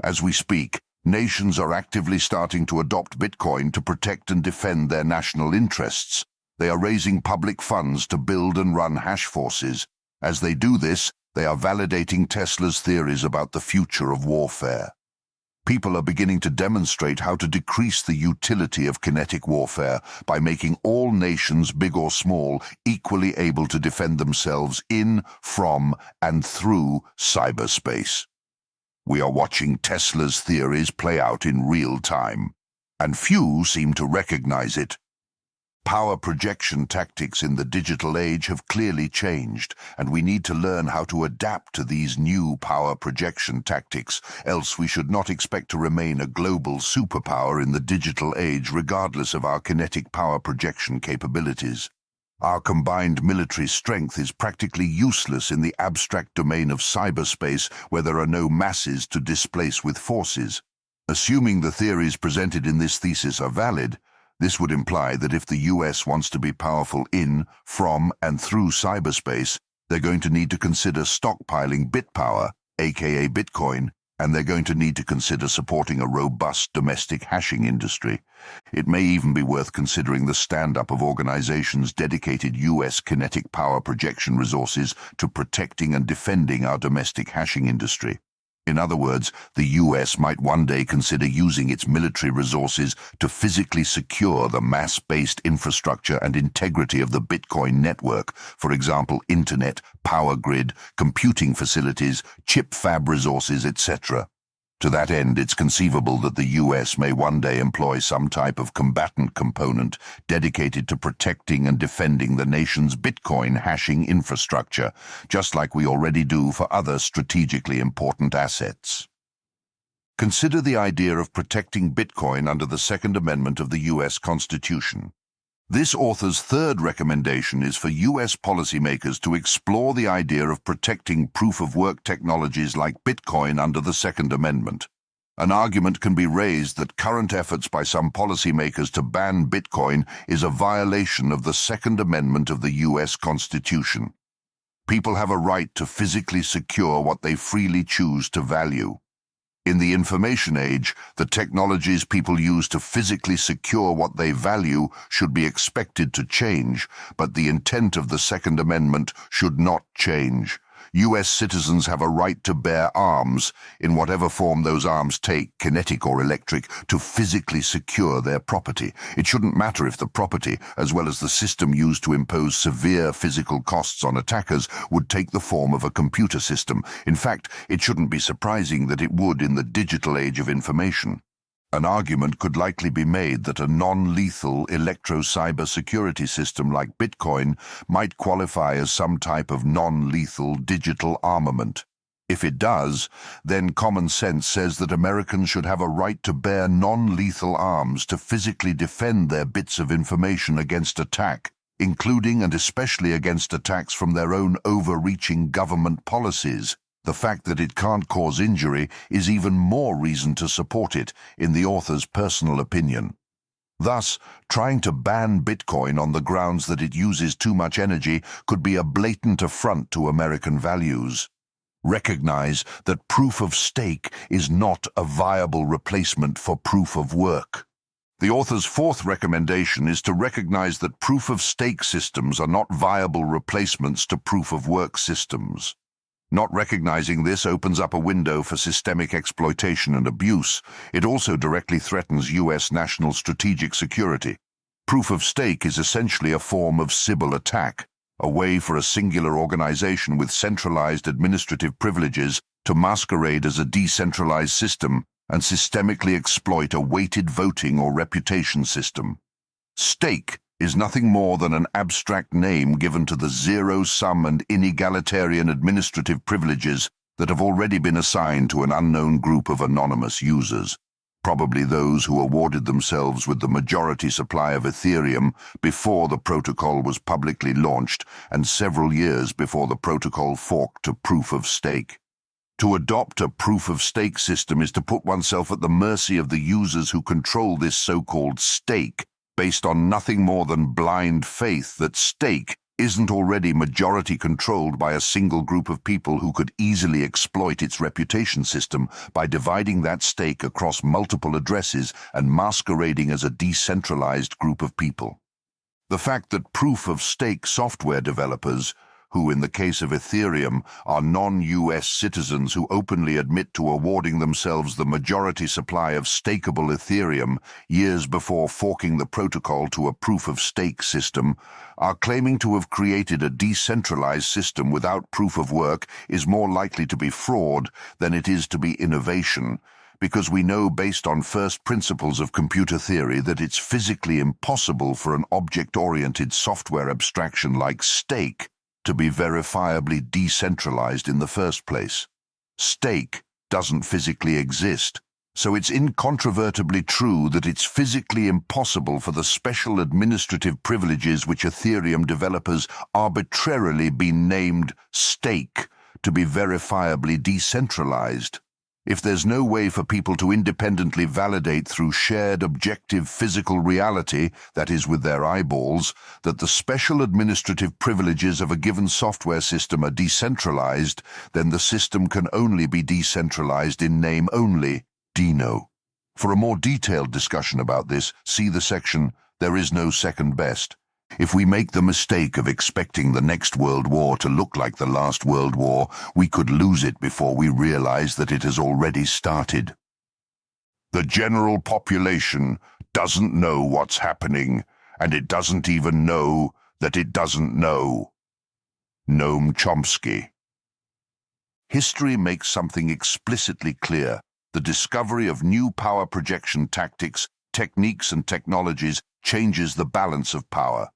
As we speak, nations are actively starting to adopt Bitcoin to protect and defend their national interests. They are raising public funds to build and run hash forces. As they do this, they are validating Tesla's theories about the future of warfare. People are beginning to demonstrate how to decrease the utility of kinetic warfare by making all nations, big or small, equally able to defend themselves in, from, and through cyberspace. We are watching Tesla's theories play out in real time, and few seem to recognize it. Power projection tactics in the digital age have clearly changed, and we need to learn how to adapt to these new power projection tactics, else we should not expect to remain a global superpower in the digital age regardless of our kinetic power projection capabilities. Our combined military strength is practically useless in the abstract domain of cyberspace where there are no masses to displace with forces. Assuming the theories presented in this thesis are valid, this would imply that if the US wants to be powerful in, from, and through cyberspace, they're going to need to consider stockpiling bit power, aka Bitcoin, and they're going to need to consider supporting a robust domestic hashing industry. It may even be worth considering the stand-up of organizations dedicated US kinetic power projection resources to protecting and defending our domestic hashing industry. In other words, the US might one day consider using its military resources to physically secure the mass-based infrastructure and integrity of the Bitcoin network, for example, internet, power grid, computing facilities, chip fab resources, etc. To that end, it's conceivable that the US may one day employ some type of combatant component dedicated to protecting and defending the nation's Bitcoin hashing infrastructure, just like we already do for other strategically important assets. Consider the idea of protecting Bitcoin under the Second Amendment of the US Constitution. This author's third recommendation is for US policymakers to explore the idea of protecting proof-of-work technologies like Bitcoin under the Second Amendment. An argument can be raised that current efforts by some policymakers to ban Bitcoin is a violation of the Second Amendment of the US Constitution. People have a right to physically secure what they freely choose to value. In the information age, the technologies people use to physically secure what they value should be expected to change, but the intent of the Second Amendment should not change. US citizens have a right to bear arms, in whatever form those arms take, kinetic or electric, to physically secure their property. It shouldn't matter if the property, as well as the system used to impose severe physical costs on attackers, would take the form of a computer system. In fact, it shouldn't be surprising that it would in the digital age of information. An argument could likely be made that a non-lethal electro-cyber security system like Bitcoin might qualify as some type of non-lethal digital armament. If it does, then common sense says that Americans should have a right to bear non-lethal arms to physically defend their bits of information against attack, including and especially against attacks from their own overreaching government policies. The fact that it can't cause injury is even more reason to support it, in the author's personal opinion. Thus, trying to ban Bitcoin on the grounds that it uses too much energy could be a blatant affront to American values. Recognize that proof of stake is not a viable replacement for proof of work. The author's fourth recommendation is to recognize that proof-of-stake systems are not viable replacements to proof-of-work systems. Not recognizing this opens up a window for systemic exploitation and abuse. It also directly threatens U.S. national strategic security. Proof-of-stake is essentially a form of Sybil attack, a way for a singular organization with centralized administrative privileges to masquerade as a decentralized system and systemically exploit a weighted voting or reputation system. Stake is nothing more than an abstract name given to the zero-sum and inegalitarian administrative privileges that have already been assigned to an unknown group of anonymous users, probably those who awarded themselves with the majority supply of Ethereum before the protocol was publicly launched and several years before the protocol forked to proof-of-stake. To adopt a proof-of-stake system is to put oneself at the mercy of the users who control this so-called stake, based on nothing more than blind faith that stake isn't already majority controlled by a single group of people who could easily exploit its reputation system by dividing that stake across multiple addresses and masquerading as a decentralized group of people. The fact that proof-of-stake software developers, who in the case of Ethereum are non-US citizens who openly admit to awarding themselves the majority supply of stakeable Ethereum years before forking the protocol to a proof-of-stake system, are claiming to have created a decentralized system without proof of work is more likely to be fraud than it is to be innovation, because we know based on first principles of computer theory that it's physically impossible for an object-oriented software abstraction like stake to be verifiably decentralized in the first place. Stake doesn't physically exist, so it's incontrovertibly true that it's physically impossible for the special administrative privileges which Ethereum developers arbitrarily been named stake to be verifiably decentralized. If there's no way for people to independently validate through shared objective physical reality, that is with their eyeballs, that the special administrative privileges of a given software system are decentralized, then the system can only be decentralized in name only, Dino. For a more detailed discussion about this, see the section, There is no second best. If we make the mistake of expecting the next World War to look like the last World War, we could lose it before we realize that it has already started. The general population doesn't know what's happening, and it doesn't even know that it doesn't know. Noam Chomsky. History makes something explicitly clear. The discovery of new power projection tactics, techniques, and technologies changes the balance of power.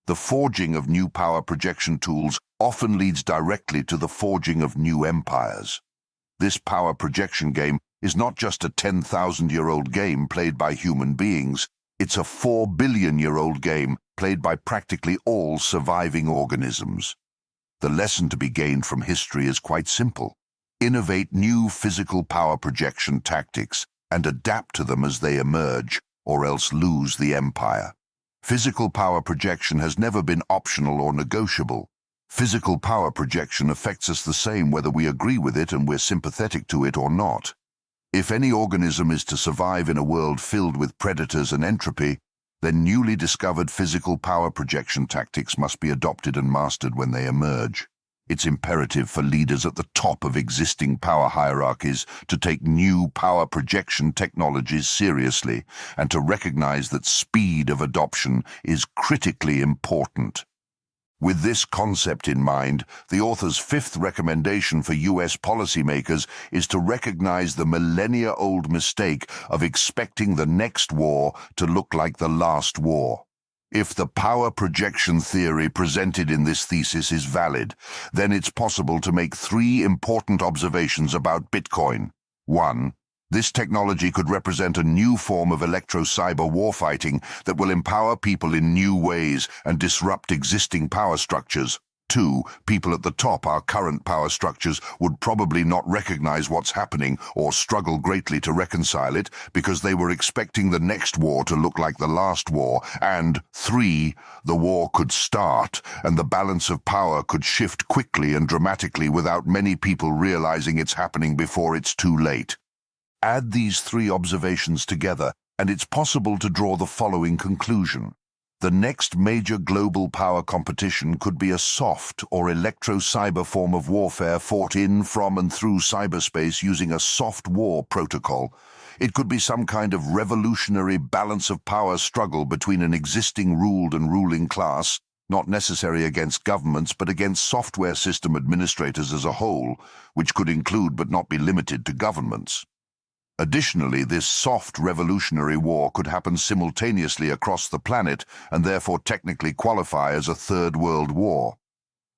The forging of new power projection tools often leads directly to the forging of new empires. This power projection game is not just a 10,000-year-old game played by human beings, it's a 4-billion-year-old game played by practically all surviving organisms. The lesson to be gained from history is quite simple. Innovate new physical power projection tactics and adapt to them as they emerge, or else lose the empire. Physical power projection has never been optional or negotiable. Physical power projection affects us the same whether we agree with it and we're sympathetic to it or not. If any organism is to survive in a world filled with predators and entropy, then newly discovered physical power projection tactics must be adopted and mastered when they emerge. It's imperative for leaders at the top of existing power hierarchies to take new power projection technologies seriously and to recognize that speed of adoption is critically important. With this concept in mind, the author's fifth recommendation for U.S. policymakers is to recognize the millennia-old mistake of expecting the next war to look like the last war. If the power projection theory presented in this thesis is valid, then it's possible to make three important observations about Bitcoin. 1. This technology could represent a new form of electro-cyber warfighting that will empower people in new ways and disrupt existing power structures. 2. People at the top, our current power structures, would probably not recognize what's happening or struggle greatly to reconcile it because they were expecting the next war to look like the last war. And 3. The war could start and the balance of power could shift quickly and dramatically without many people realizing it's happening before it's too late. Add these three observations together, And it's possible to draw the following conclusion. The next major global power competition could be a soft or electro-cyber form of warfare fought in, from, and through cyberspace using a soft war protocol. It could be some kind of revolutionary balance of power struggle between an existing ruled and ruling class, not necessary against governments but against software system administrators as a whole, which could include but not be limited to governments. Additionally, this soft revolutionary war could happen simultaneously across the planet and therefore technically qualify as a third world war.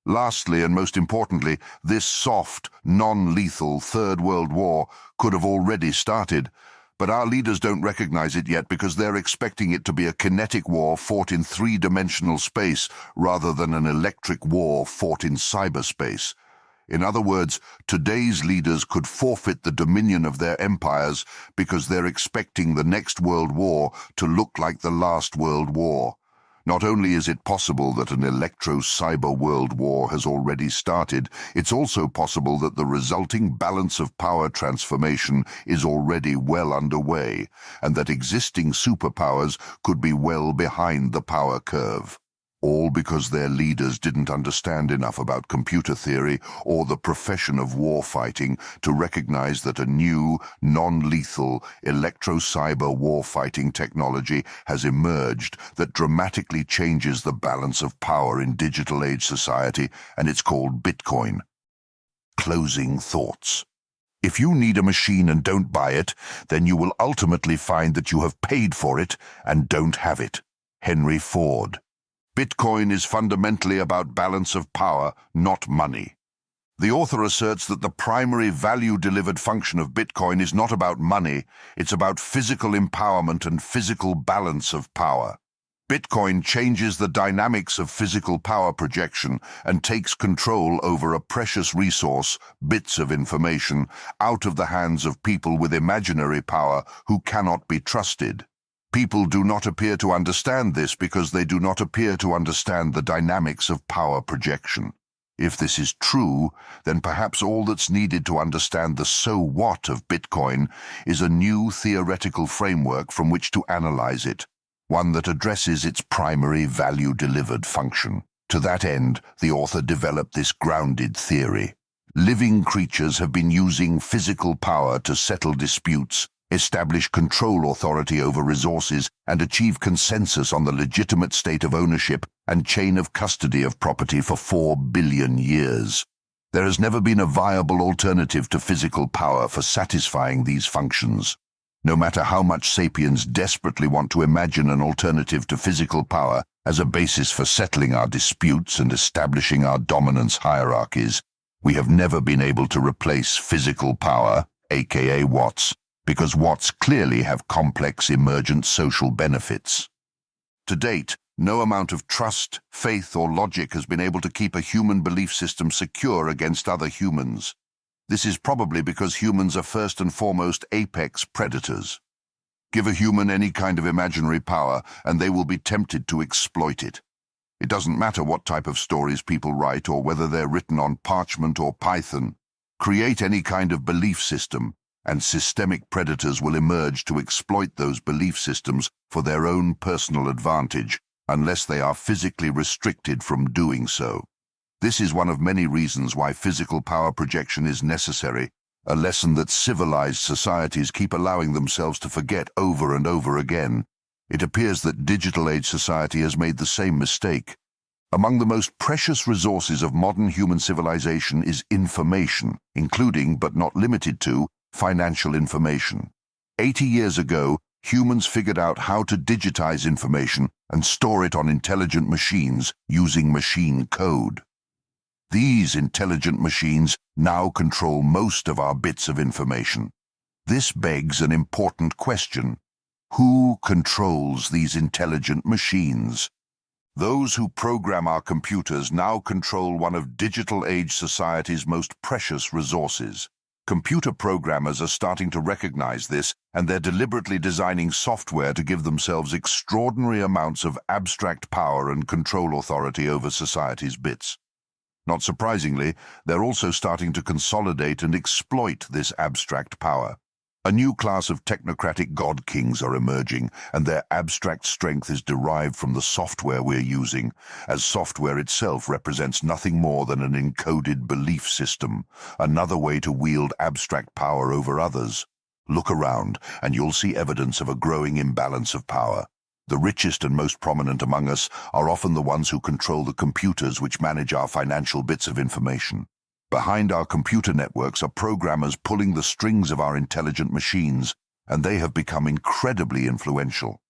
Lastly, and most importantly, this soft, non-lethal third world war could have already started, but our leaders don't recognize it yet because they're expecting it to be a kinetic war fought in three-dimensional space rather than an electric war fought in cyberspace. In other words, today's leaders could forfeit the dominion of their empires because they're expecting the next world war to look like the last world war. Not only is it possible that an electro-cyber world war has already started, it's also possible that the resulting balance of power transformation is already well underway, and that existing superpowers could be well behind the power curve. All because their leaders didn't understand enough about computer theory or the profession of warfighting to recognize that a new, non-lethal, electro-cyber warfighting technology has emerged that dramatically changes the balance of power in digital age society, and it's called Bitcoin. Closing thoughts. If you need a machine and don't buy it, then you will ultimately find that you have paid for it and don't have it. Henry Ford. Bitcoin is fundamentally about balance of power, not money. The author asserts that the primary value-delivered function of Bitcoin is not about money, it's about physical empowerment and physical balance of power. Bitcoin changes the dynamics of physical power projection and takes control over a precious resource, bits of information, out of the hands of people with imaginary power who cannot be trusted. People do not appear to understand this because they do not appear to understand the dynamics of power projection. If this is true, then perhaps all that's needed to understand the so what of Bitcoin is a new theoretical framework from which to analyze it, one that addresses its primary value-delivered function. To that end, the author developed this grounded theory. Living creatures have been using physical power to settle disputes, establish control authority over resources, and achieve consensus on the legitimate state of ownership and chain of custody of property for 4 billion years. There has never been a viable alternative to physical power for satisfying these functions. No matter how much sapiens desperately want to imagine an alternative to physical power as a basis for settling our disputes and establishing our dominance hierarchies, we have never been able to replace physical power, aka Watts, because Watts clearly have complex emergent social benefits. To date, no amount of trust, faith, or logic has been able to keep a human belief system secure against other humans. This is probably because humans are first and foremost apex predators. Give a human any kind of imaginary power, and they will be tempted to exploit it. It doesn't matter what type of stories people write or whether they're written on parchment or Python. Create any kind of belief system, and systemic predators will emerge to exploit those belief systems for their own personal advantage, unless they are physically restricted from doing so. This is one of many reasons why physical power projection is necessary, a lesson that civilized societies keep allowing themselves to forget over and over again. It appears that digital age society has made the same mistake. Among the most precious resources of modern human civilization is information, including, but not limited to, financial information. 80 years ago, humans figured out how to digitize information and store it on intelligent machines using machine code. These intelligent machines now control most of our bits of information. This begs an important question. Who controls these intelligent machines? Those who program our computers now control one of digital age society's most precious resources. Computer programmers are starting to recognize this, and they're deliberately designing software to give themselves extraordinary amounts of abstract power and control authority over society's bits. Not surprisingly, they're also starting to consolidate and exploit this abstract power. A new class of technocratic god kings are emerging, and their abstract strength is derived from the software we're using, as software itself represents nothing more than an encoded belief system, another way to wield abstract power over others. Look around, and you'll see evidence of a growing imbalance of power. The richest and most prominent among us are often the ones who control the computers which manage our financial bits of information. Behind our computer networks are programmers pulling the strings of our intelligent machines, and they have become incredibly influential.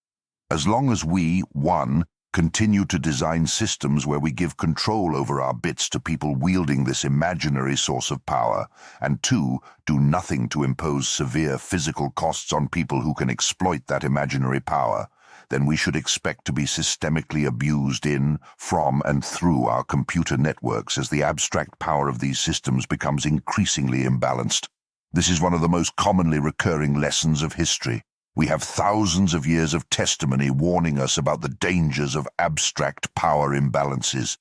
As long as we, 1, continue to design systems where we give control over our bits to people wielding this imaginary source of power, and 2, do nothing to impose severe physical costs on people who can exploit that imaginary power, then we should expect to be systemically abused in, from, and through our computer networks as the abstract power of these systems becomes increasingly imbalanced. This is one of the most commonly recurring lessons of history. We have thousands of years of testimony warning us about the dangers of abstract power imbalances.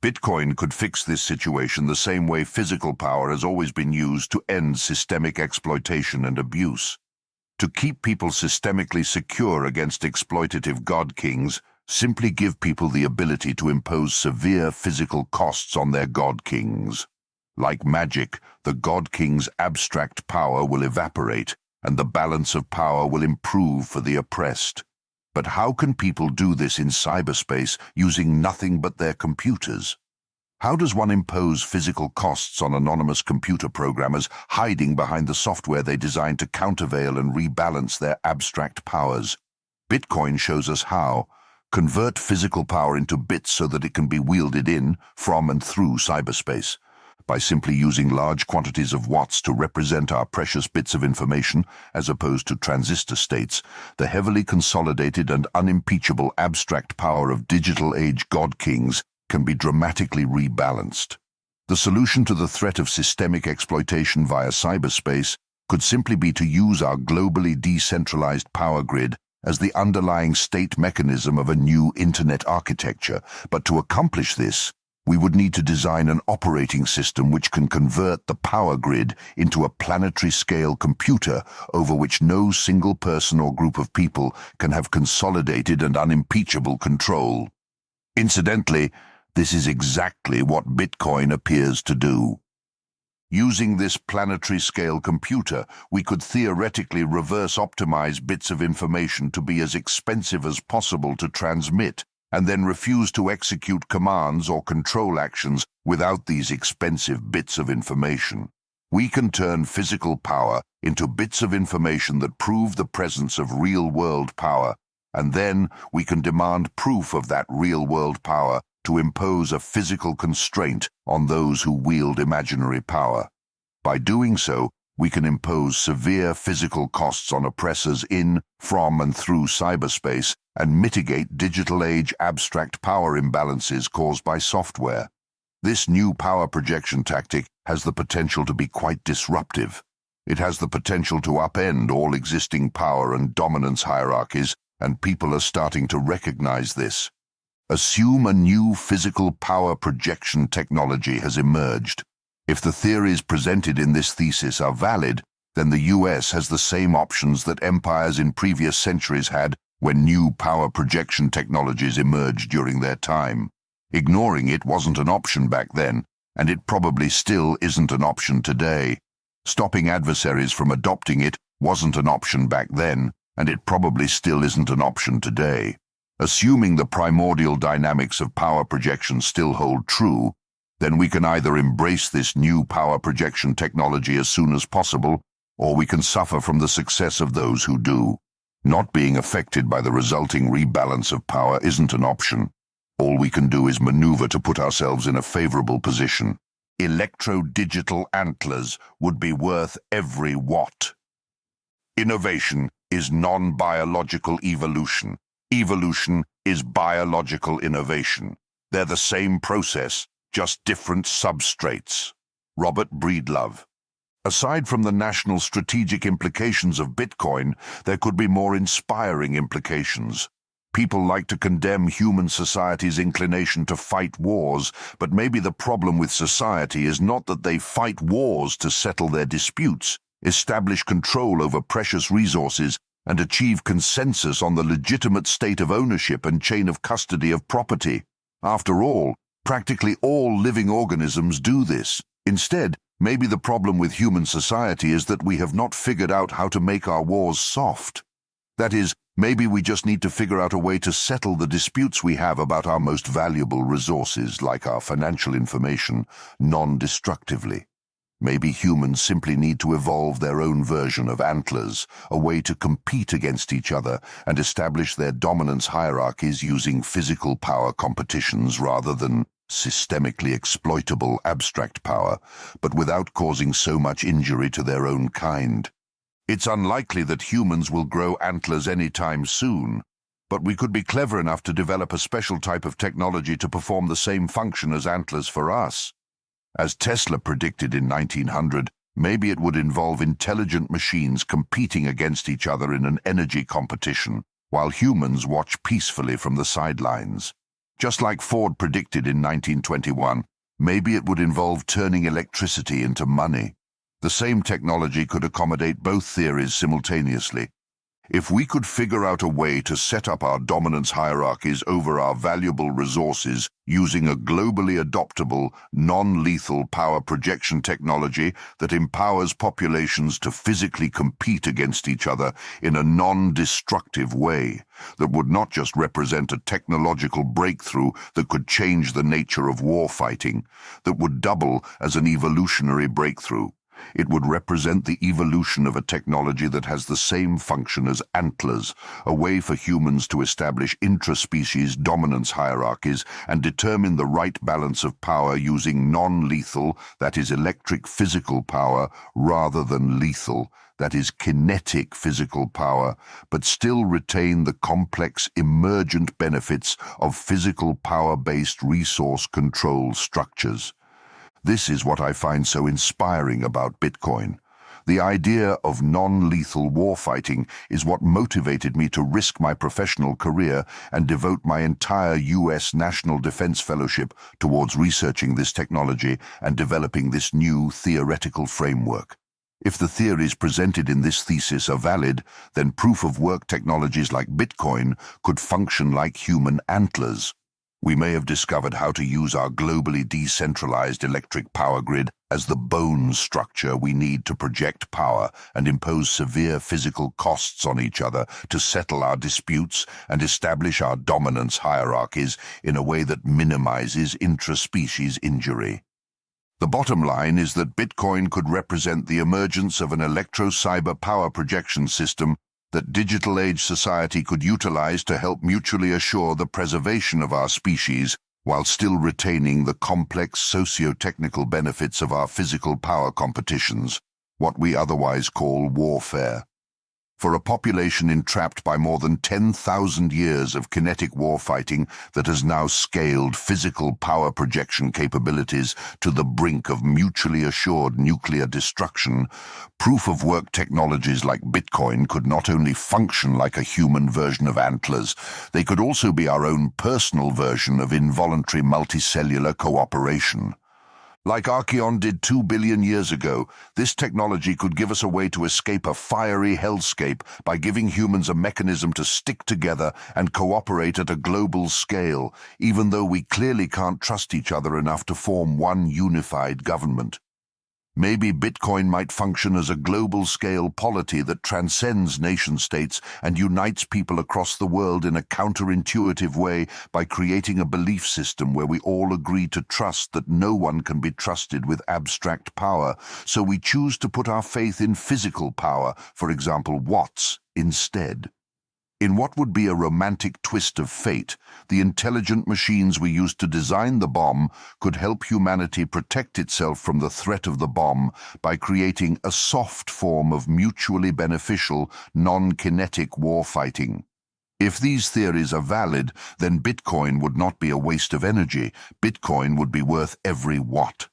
Bitcoin could fix this situation the same way physical power has always been used to end systemic exploitation and abuse. To keep people systemically secure against exploitative god kings, simply give people the ability to impose severe physical costs on their god kings. Like magic, the god king's abstract power will evaporate, and the balance of power will improve for the oppressed. But how can people do this in cyberspace using nothing but their computers? How does one impose physical costs on anonymous computer programmers hiding behind the software they designed to countervail and rebalance their abstract powers? Bitcoin shows us how. Convert physical power into bits so that it can be wielded in, from, and through cyberspace. By simply using large quantities of watts to represent our precious bits of information, as opposed to transistor states, the heavily consolidated and unimpeachable abstract power of digital age god kings can be dramatically rebalanced. The solution to the threat of systemic exploitation via cyberspace could simply be to use our globally decentralized power grid as the underlying state mechanism of a new internet architecture. But to accomplish this, we would need to design an operating system which can convert the power grid into a planetary-scale computer over which no single person or group of people can have consolidated and unimpeachable control. Incidentally, this is exactly what Bitcoin appears to do. Using this planetary-scale computer, we could theoretically reverse-optimize bits of information to be as expensive as possible to transmit, and then refuse to execute commands or control actions without these expensive bits of information. We can turn physical power into bits of information that prove the presence of real-world power, and then we can demand proof of that real-world power to impose a physical constraint on those who wield imaginary power. By doing so, we can impose severe physical costs on oppressors in, from, and through cyberspace and mitigate digital age abstract power imbalances caused by software. This new power projection tactic has the potential to be quite disruptive. It has the potential to upend all existing power and dominance hierarchies, and people are starting to recognize this. Assume a new physical power projection technology has emerged. If the theories presented in this thesis are valid, then the US has the same options that empires in previous centuries had when new power projection technologies emerged during their time. Ignoring it wasn't an option back then, and it probably still isn't an option today. Stopping adversaries from adopting it wasn't an option back then, and it probably still isn't an option today. Assuming the primordial dynamics of power projection still hold true, then we can either embrace this new power projection technology as soon as possible, or we can suffer from the success of those who do. Not being affected by the resulting rebalance of power isn't an option. All we can do is maneuver to put ourselves in a favorable position. Electro-digital antlers would be worth every watt. Innovation is non-biological evolution. Evolution is biological innovation. They're the same process, just different substrates. Robert Breedlove. Aside from the national strategic implications of Bitcoin, there could be more inspiring implications. People like to condemn human society's inclination to fight wars, but maybe the problem with society is not that they fight wars to settle their disputes. establish control over precious resources, and achieve consensus on the legitimate state of ownership and chain of custody of property. After all, practically all living organisms do this. Instead, maybe the problem with human society is that we have not figured out how to make our wars soft. That is, maybe we just need to figure out a way to settle the disputes we have about our most valuable resources, like our financial information, non-destructively. Maybe humans simply need to evolve their own version of antlers, a way to compete against each other and establish their dominance hierarchies using physical power competitions rather than systemically exploitable abstract power, but without causing so much injury to their own kind. It's unlikely that humans will grow antlers anytime soon, but we could be clever enough to develop a special type of technology to perform the same function as antlers for us. As Tesla predicted in 1900, maybe it would involve intelligent machines competing against each other in an energy competition, while humans watch peacefully from the sidelines. Just like Ford predicted in 1921, maybe it would involve turning electricity into money. The same technology could accommodate both theories simultaneously. If we could figure out a way to set up our dominance hierarchies over our valuable resources using a globally adoptable, non-lethal power projection technology that empowers populations to physically compete against each other in a non-destructive way, that would not just represent a technological breakthrough that could change the nature of war fighting, that would double as an evolutionary breakthrough. It would represent the evolution of a technology that has the same function as antlers, a way for humans to establish intraspecies dominance hierarchies and determine the right balance of power using non-lethal, that is electric physical power, rather than lethal, that is kinetic physical power, but still retain the complex emergent benefits of physical power-based resource control structures. This is what I find so inspiring about Bitcoin. The idea of non-lethal warfighting is what motivated me to risk my professional career and devote my entire U.S. National Defense Fellowship towards researching this technology and developing this new theoretical framework. If the theories presented in this thesis are valid, then proof-of-work technologies like Bitcoin could function like human antlers. We may have discovered how to use our globally decentralized electric power grid as the bone structure we need to project power and impose severe physical costs on each other to settle our disputes and establish our dominance hierarchies in a way that minimizes intraspecies injury. The bottom line is that Bitcoin could represent the emergence of an electro-cyber power projection system that digital age society could utilize to help mutually assure the preservation of our species while still retaining the complex socio-technical benefits of our physical power competitions, what we otherwise call warfare. For a population entrapped by more than 10,000 years of kinetic warfighting that has now scaled physical power projection capabilities to the brink of mutually assured nuclear destruction, proof-of-work technologies like Bitcoin could not only function like a human version of antlers, they could also be our own personal version of involuntary multicellular cooperation. Like Archeon did 2 billion years ago, this technology could give us a way to escape a fiery hellscape by giving humans a mechanism to stick together and cooperate at a global scale, even though we clearly can't trust each other enough to form one unified government. Maybe Bitcoin might function as a global-scale polity that transcends nation-states and unites people across the world in a counterintuitive way by creating a belief system where we all agree to trust that no one can be trusted with abstract power, so we choose to put our faith in physical power, for example, watts, instead. In what would be a romantic twist of fate, the intelligent machines we used to design the bomb could help humanity protect itself from the threat of the bomb by creating a soft form of mutually beneficial, non-kinetic warfighting. If these theories are valid, then Bitcoin would not be a waste of energy. Bitcoin would be worth every watt.